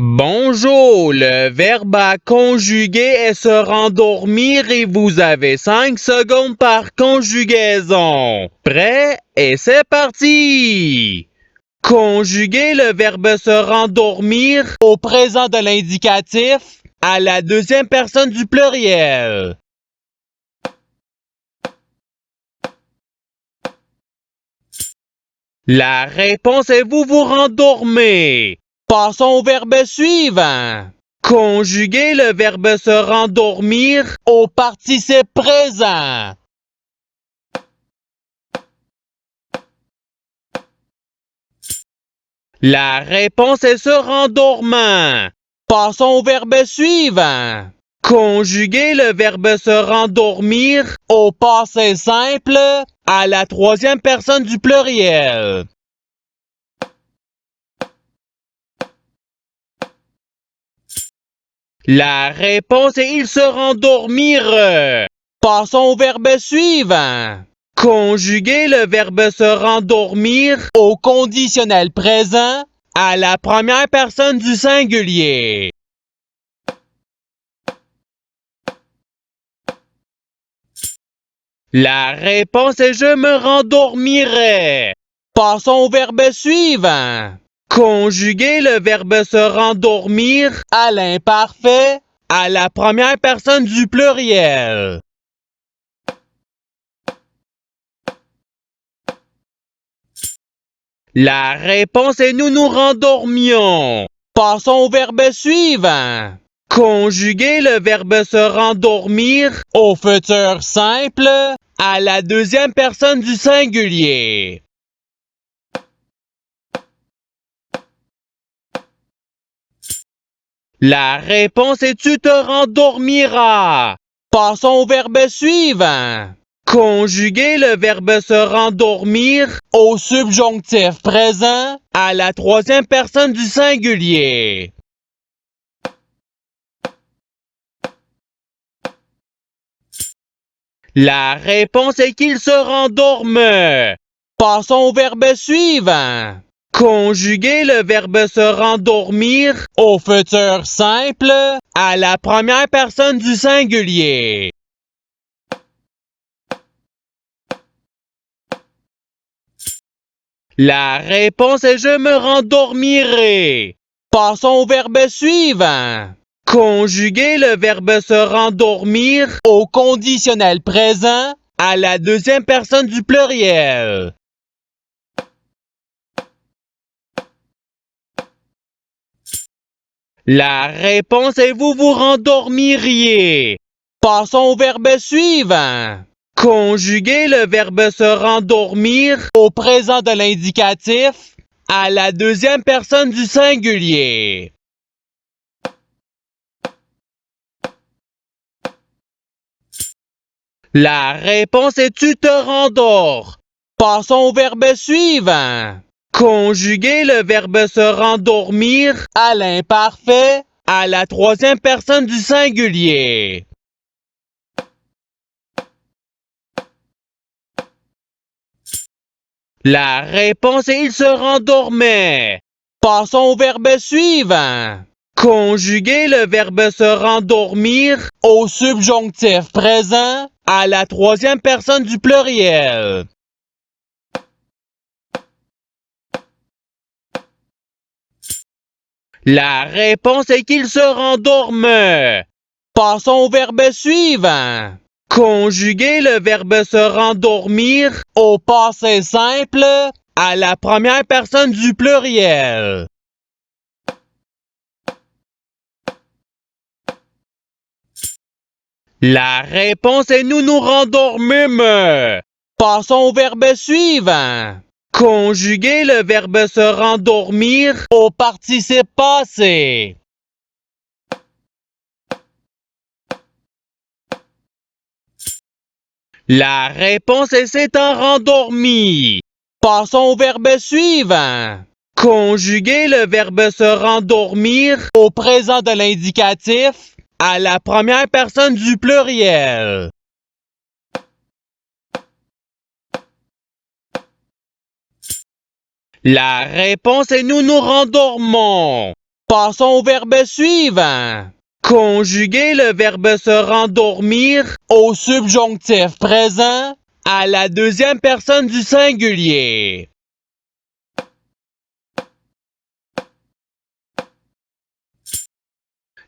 Bonjour, le verbe à conjuguer est se rendormir et vous avez 5 secondes par conjugaison. Prêt? Et c'est parti! Conjuguer le verbe se rendormir au présent de l'indicatif à la deuxième personne du pluriel. La réponse est vous vous rendormez. Passons au verbe suivant. Conjuguer le verbe se rendormir au participe présent. La réponse est se rendormant. Passons au verbe suivant. Conjuguer le verbe se rendormir au passé simple à la troisième personne du pluriel. La réponse est il se rendormir. Passons au verbe suivant. Conjuguer le verbe se rendormir au conditionnel présent à la première personne du singulier. La réponse est je me rendormirai. Passons au verbe suivant. Conjuguer le verbe se rendormir à l'imparfait à la première personne du pluriel. La réponse est nous nous rendormions. Passons au verbe suivant. Conjuguer le verbe se rendormir au futur simple à la deuxième personne du singulier. La réponse est tu te rendormiras. Passons au verbe suivant. Conjuguer le verbe se rendormir au subjonctif présent à la troisième personne du singulier. La réponse est qu'il se rendorme. Passons au verbe suivant. Conjuguer le verbe se rendormir au futur simple à la première personne du singulier. La réponse est je me rendormirai. Passons au verbe suivant. Conjuguer le verbe se rendormir au conditionnel présent à la deuxième personne du pluriel. La réponse est vous vous rendormiriez. Passons au verbe suivant. Conjuguer le verbe se rendormir au présent de l'indicatif à la deuxième personne du singulier. La réponse est tu te rendors. Passons au verbe suivant. Conjuguer le verbe se rendormir à l'imparfait à la troisième personne du singulier. La réponse est il se rendormait. Passons au verbe suivant. Conjuguer le verbe se rendormir au subjonctif présent à la troisième personne du pluriel. La réponse est qu'il se rendorme. Passons au verbe suivant. Conjuguer le verbe se rendormir au passé simple à la première personne du pluriel. La réponse est nous nous rendormîmes. Passons au verbe suivant. Conjuguer le verbe se rendormir au participe passé. La réponse est s'est rendormi. Passons au verbe suivant. Conjuguer le verbe se rendormir au présent de l'indicatif à la première personne du pluriel. La réponse est nous nous rendormons. Passons au verbe suivant. Conjuguer le verbe se rendormir au subjonctif présent à la deuxième personne du singulier.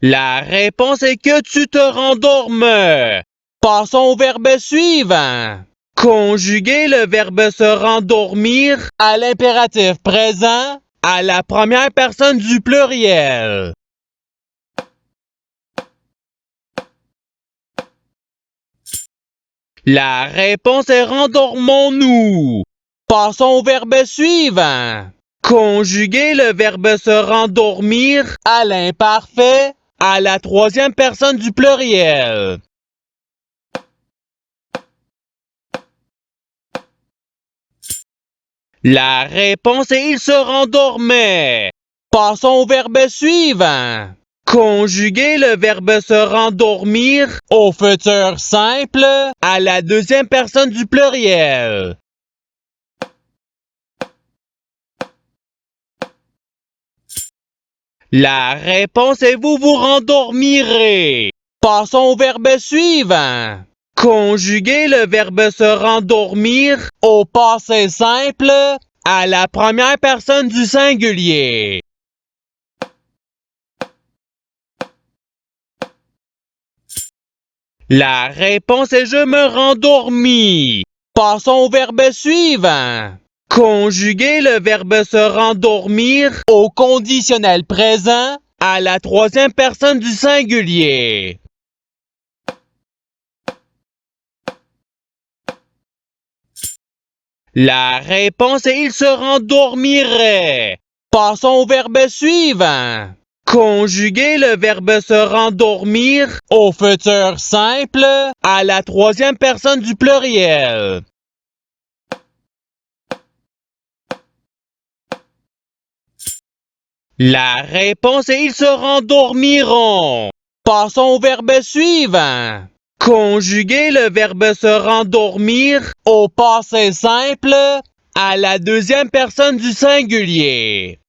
La réponse est que tu te rendormes. Passons au verbe suivant. Conjuguer le verbe se rendormir à l'impératif présent à la première personne du pluriel. La réponse est rendormons-nous. Passons au verbe suivant. Conjuguer le verbe se rendormir à l'imparfait à la troisième personne du pluriel. La réponse est il se rendormait. Passons au verbe suivant. Conjuguer le verbe se rendormir au futur simple à la deuxième personne du pluriel. La réponse est vous vous rendormirez. Passons au verbe suivant. Conjuguer le verbe se rendormir au passé simple à la première personne du singulier. La réponse est je me rendormis. Passons au verbe suivant. Conjuguer le verbe se rendormir au conditionnel présent à la troisième personne du singulier. La réponse est il se rendormirait. Passons au verbe suivant. Conjuguer le verbe se rendormir au futur simple à la troisième personne du pluriel. La réponse est ils se rendormiront. Passons au verbe suivant. Conjuguer le verbe se rendormir au passé simple à la deuxième personne du singulier.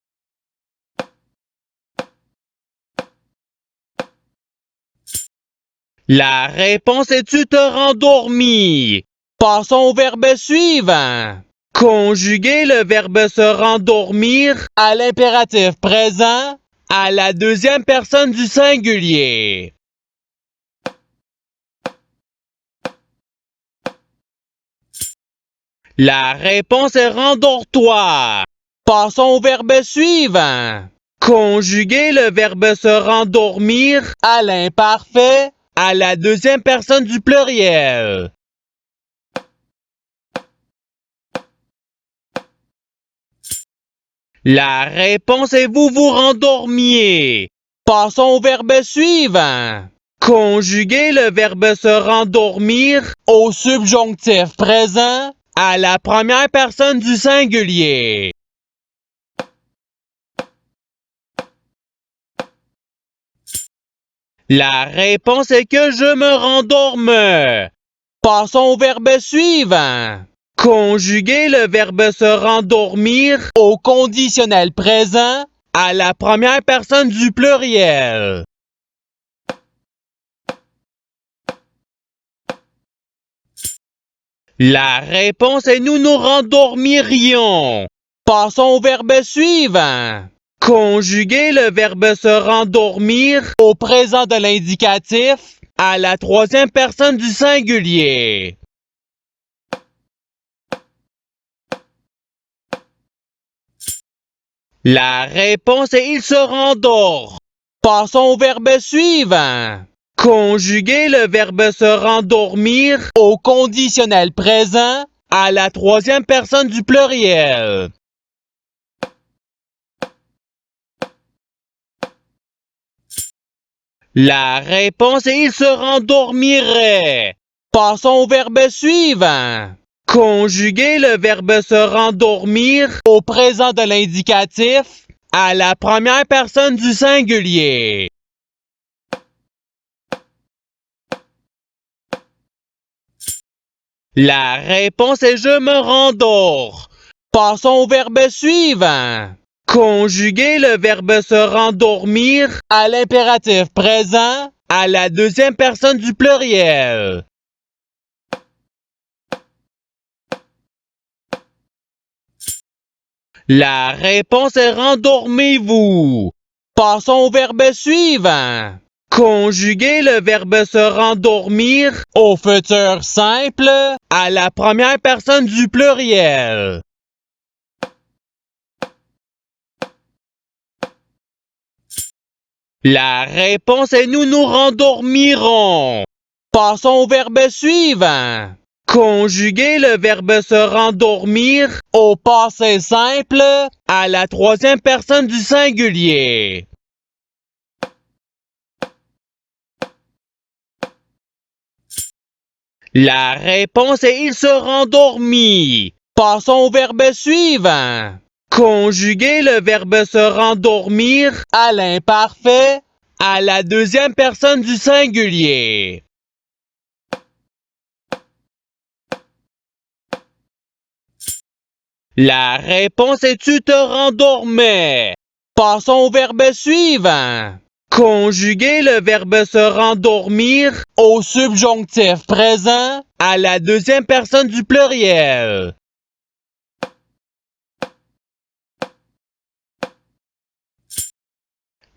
La réponse est tu te rendormis. Passons au verbe suivant. Conjuguer le verbe se rendormir à l'impératif présent à la deuxième personne du singulier. La réponse est rendors-toi. Passons au verbe suivant. Conjuguer le verbe se rendormir à l'imparfait à la deuxième personne du pluriel. La réponse est vous vous rendormiez. Passons au verbe suivant. Conjuguer le verbe se rendormir au subjonctif présent à la première personne du singulier. La réponse est que je me rendorme. Passons au verbe suivant. Conjuguer le verbe se rendormir au conditionnel présent à la première personne du pluriel. La réponse est nous nous rendormirions. Passons au verbe suivant. Conjuguer le verbe se rendormir au présent de l'indicatif à la troisième personne du singulier. La réponse est il se rendort. Passons au verbe suivant. Conjuguer le verbe se rendormir au conditionnel présent à la troisième personne du pluriel. La réponse est il se rendormirait. Passons au verbe suivant. Conjuguer le verbe se rendormir au présent de l'indicatif à la première personne du singulier. La réponse est je me rendors. Passons au verbe suivant. Conjuguez le verbe se rendormir à l'impératif présent à la deuxième personne du pluriel. La réponse est rendormez-vous. Passons au verbe suivant. Conjuguez le verbe se rendormir au futur simple à la première personne du pluriel. La réponse est nous nous rendormirons. Passons au verbe suivant. Conjuguez le verbe se rendormir au passé simple à la troisième personne du singulier. La réponse est il se rendormit. Passons au verbe suivant. Conjuguez le verbe se rendormir à l'imparfait à la deuxième personne du singulier. La réponse est tu te rendormais. Passons au verbe suivant. Conjuguez le verbe se rendormir au subjonctif présent à la deuxième personne du pluriel.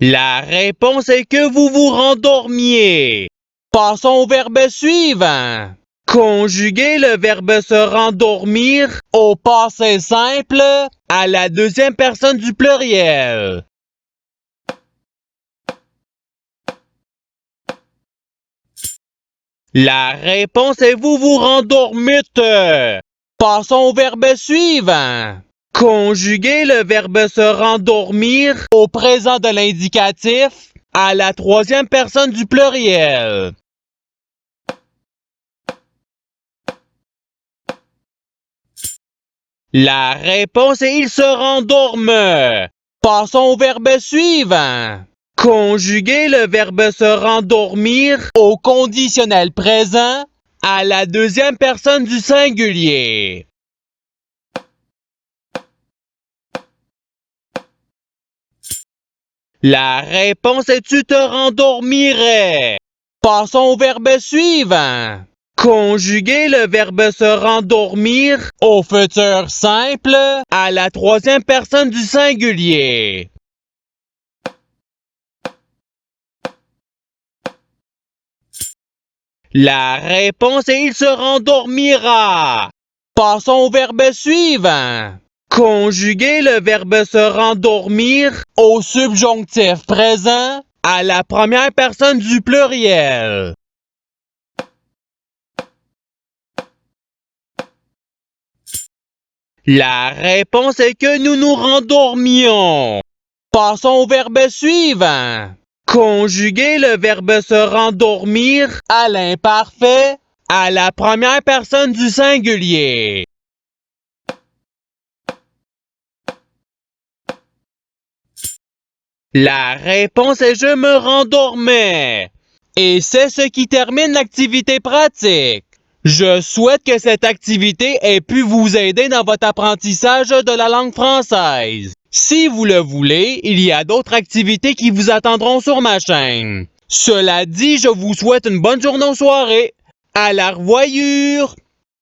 La réponse est que vous vous rendormiez. Passons au verbe suivant. Conjuguez le verbe se rendormir au passé simple à la deuxième personne du pluriel. La réponse est vous vous rendormîtes. Passons au verbe suivant. Conjuguez le verbe se rendormir au présent de l'indicatif à la troisième personne du pluriel. La réponse est il se rendorme. Passons au verbe suivant. Conjuguez le verbe se rendormir au conditionnel présent à la deuxième personne du singulier. La réponse est tu te rendormirais. Passons au verbe suivant. Conjuguez le verbe se rendormir au futur simple à la troisième personne du singulier. La réponse est il se rendormira. Passons au verbe suivant. Conjuguez le verbe se rendormir au subjonctif présent à la première personne du pluriel. La réponse est que nous nous rendormions. Passons au verbe suivant. Conjuguez le verbe se rendormir à l'imparfait à la première personne du singulier. La réponse est je me rendormais. Et c'est ce qui termine l'activité pratique. Je souhaite que cette activité ait pu vous aider dans votre apprentissage de la langue française. Si vous le voulez, il y a d'autres activités qui vous attendront sur ma chaîne. Cela dit, je vous souhaite une bonne journée ou soirée. À la revoyure!